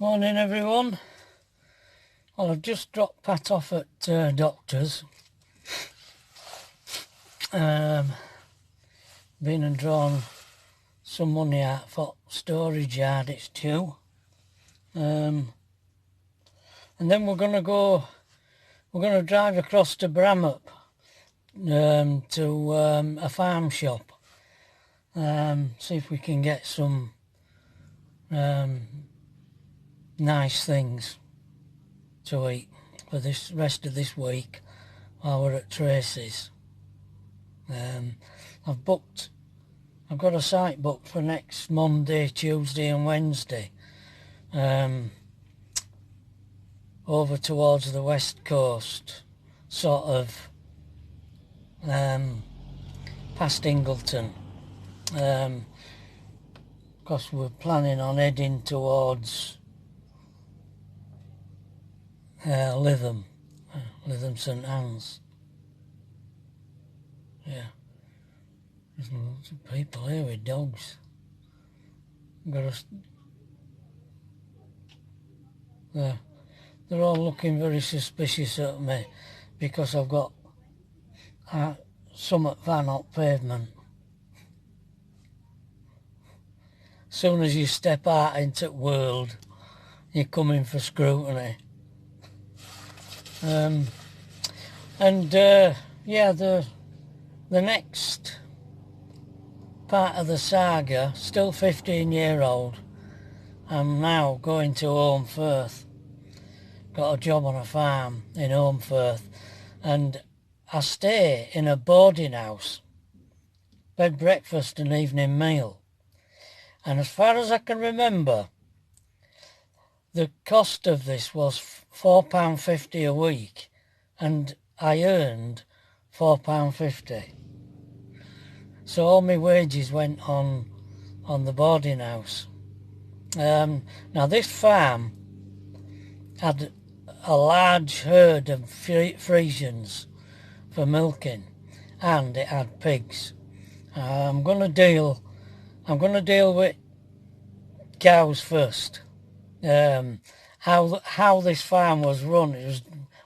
Morning everyone. Well, I've just dropped Pat off at doctor's. Been and drawn some money out for storage yard it's due. And then we're going to drive across to Bramham to a farm shop. See if we can get some nice things to eat for this rest of this week while we're at Tracy's. I've got a site booked for next Monday, Tuesday and Wednesday, over towards the west coast, sort of past Ingleton, because we're planning on heading towards Lytham St Anne's. Yeah, there's lots of people here with dogs. They're all looking very suspicious at me because I've got some van up pavement. Soon as you step out into the world, you're coming for scrutiny. The next part of the saga, still 15-year-old, I'm now going to Holmfirth. Got a job on a farm in Holmfirth, and I stay in a boarding house, bed, breakfast and evening meal. And as far as I can remember, the cost of this was £4.50 a week, and I earned £4.50. So all my wages went on the boarding house. Now this farm had a large herd of Friesians for milking, and it had pigs. I'm going to deal with cows first. How this farm was run, it was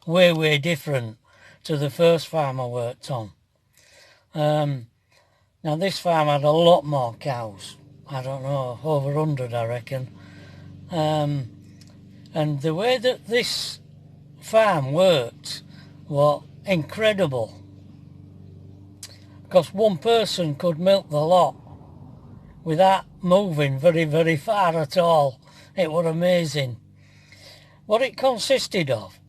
way different to the first farm I worked on. Now this farm had a lot more cows. I don't know, over 100 I reckon. And the way that this farm worked was incredible, because one person could milk the lot without moving very far at all. It was amazing. What it consisted of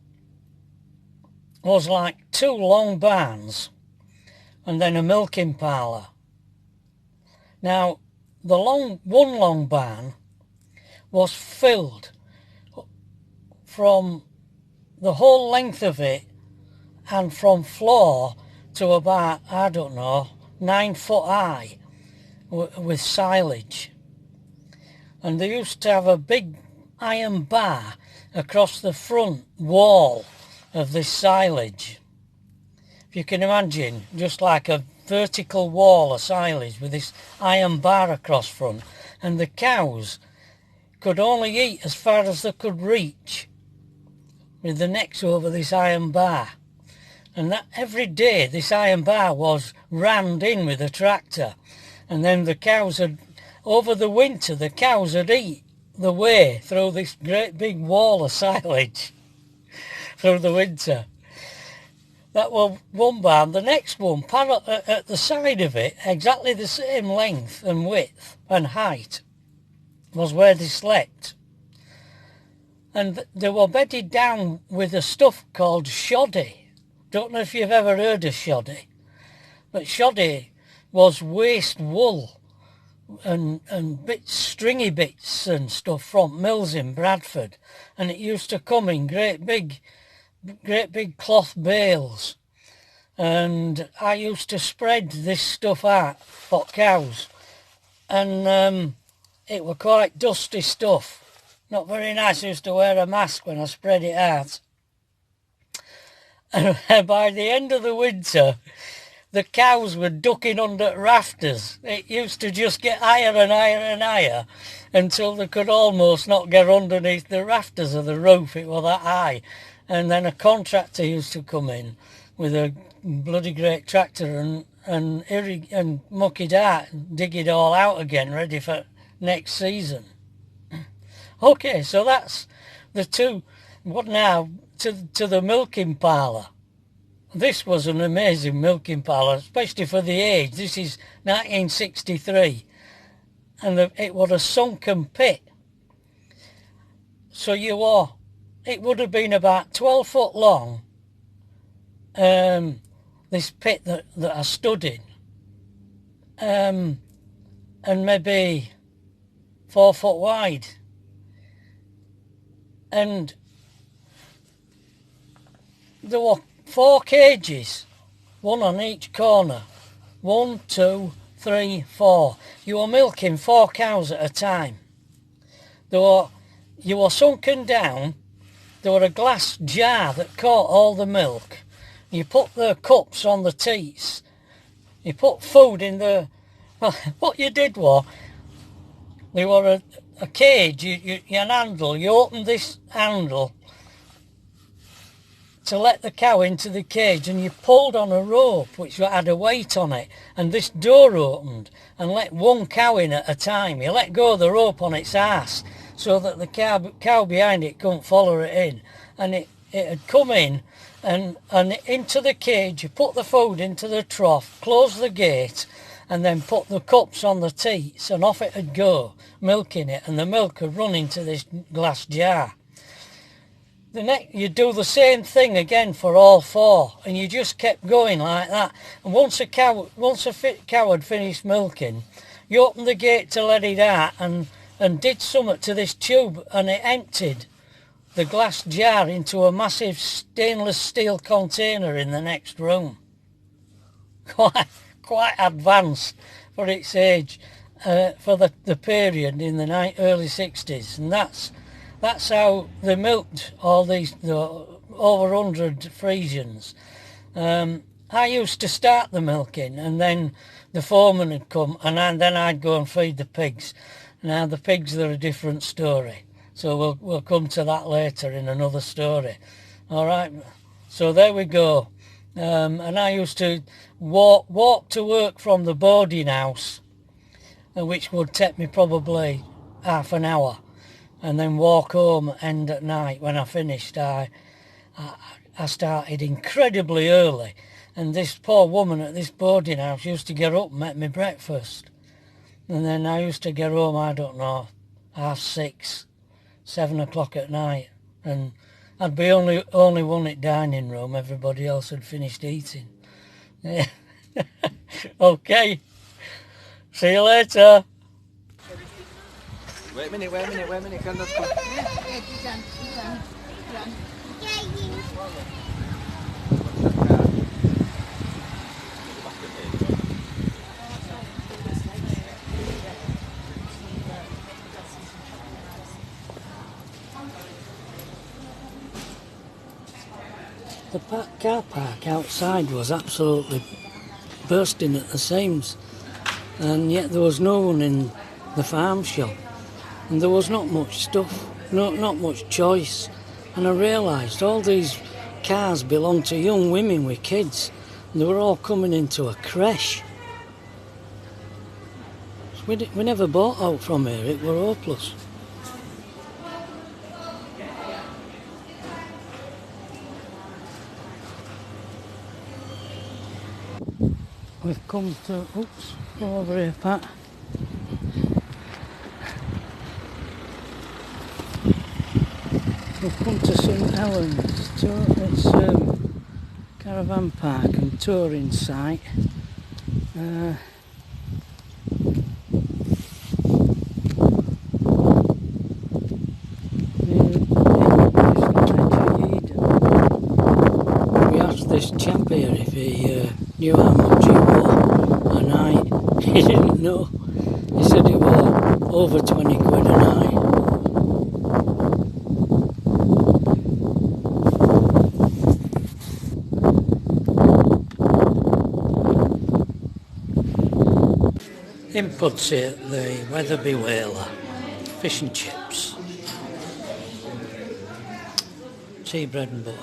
was like 2 long barns and then a milking parlour. Now, one long barn was filled from the whole length of it and from floor to about, 9 foot high with silage. And they used to have a big iron bar across the front wall of this silage. If you can imagine, just like a vertical wall of silage with this iron bar across front, and the cows could only eat as far as they could reach with the necks over this iron bar. And that every day this iron bar was rammed in with a tractor, and then the cows had, over the winter, the cows would eat the way through this great big wall of silage through the winter. That was one barn. The next one, at the side of it, exactly the same length and width and height, was where they slept. And they were bedded down with a stuff called shoddy. Don't know if you've ever heard of shoddy, but shoddy was waste wool and stringy bits and stuff from mills in Bradford, and it used to come in great big cloth bales, and I used to spread this stuff out for cows, and it were quite dusty stuff, not very nice. I used to wear a mask when I spread it out, and by the end of the winter the cows were ducking under rafters. It used to just get higher and higher and higher until they could almost not get underneath the rafters of the roof. It was that high. And then a contractor used to come in with a bloody great tractor and muck it out, dig it all out again, ready for next season. Okay, so that's the two. What now to the milking parlour? This was an amazing milking parlour, especially for the age. This is 1963, and it was a sunken pit. So it would have been about 12 foot long. This pit that I stood in, and maybe 4 foot wide. And there were 4 cages, one on each corner. 1, 2, 3, 4. You were milking 4 cows at a time. You were sunken down. There were a glass jar that caught all the milk. You put the cups on the teats. You put food in the... Well, what you did was, there were a cage, you an handle. You opened this handle to let the cow into the cage, and you pulled on a rope which had a weight on it, and this door opened and let 1 cow in at a time. You let go of the rope on its arse so that the cow behind it couldn't follow it in, and it had come in and into the cage. You put the food into the trough, close the gate, and then put the cups on the teats, and off it would go, milking it, and the milk would run into this glass jar. You do the same thing again for all 4, and you just kept going like that. And once a cow had finished milking, you opened the gate to let it out and did something to this tube, and it emptied the glass jar into a massive stainless steel container in the next room. Quite advanced for its age, for the period in the early 60s, and that's how they milked all these over 100 Friesians. I used to start the milking, and then the foreman would come, and then I'd go and feed the pigs. Now the pigs are a different story, so we'll come to that later in another story. All right, so there we go. And I used to walk to work from the boarding house, which would take me probably half an hour, and then walk home, and at night when I finished, I started incredibly early, and this poor woman at this boarding house used to get up and make me breakfast, and then I used to get home, I don't know, 6:30, 7 o'clock at night, and I'd be only one at dining room. Everybody else had finished eating. Yeah. Okay. See you later. Wait a minute. Can that come? Yeah, you can. The car park outside was absolutely bursting at the seams, and yet there was no one in the farm shop, and there was not much stuff, not much choice. And I realised all these cars belonged to young women with kids, and they were all coming into a creche. We never bought out from here, it were hopeless. We've come to, go over here, Pat. We've come to St Helens. It's caravan park and touring site. We asked this chap here if he knew how much it was a night. He didn't know. He said it was over 20 quid a night. Inputs here at the Wetherby Whaler. Fish and chips. Tea, bread and butter.